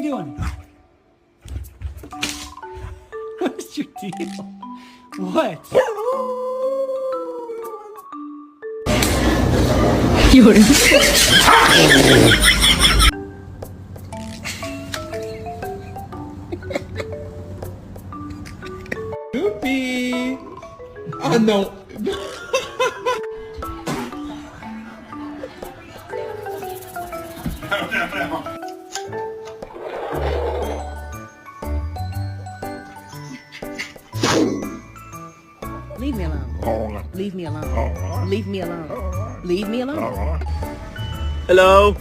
doing? What's your deal? What? 有人。Goopy! Oh no! Leave me alone. Leave me alone. Leave me alone. Leave me alone. Hello.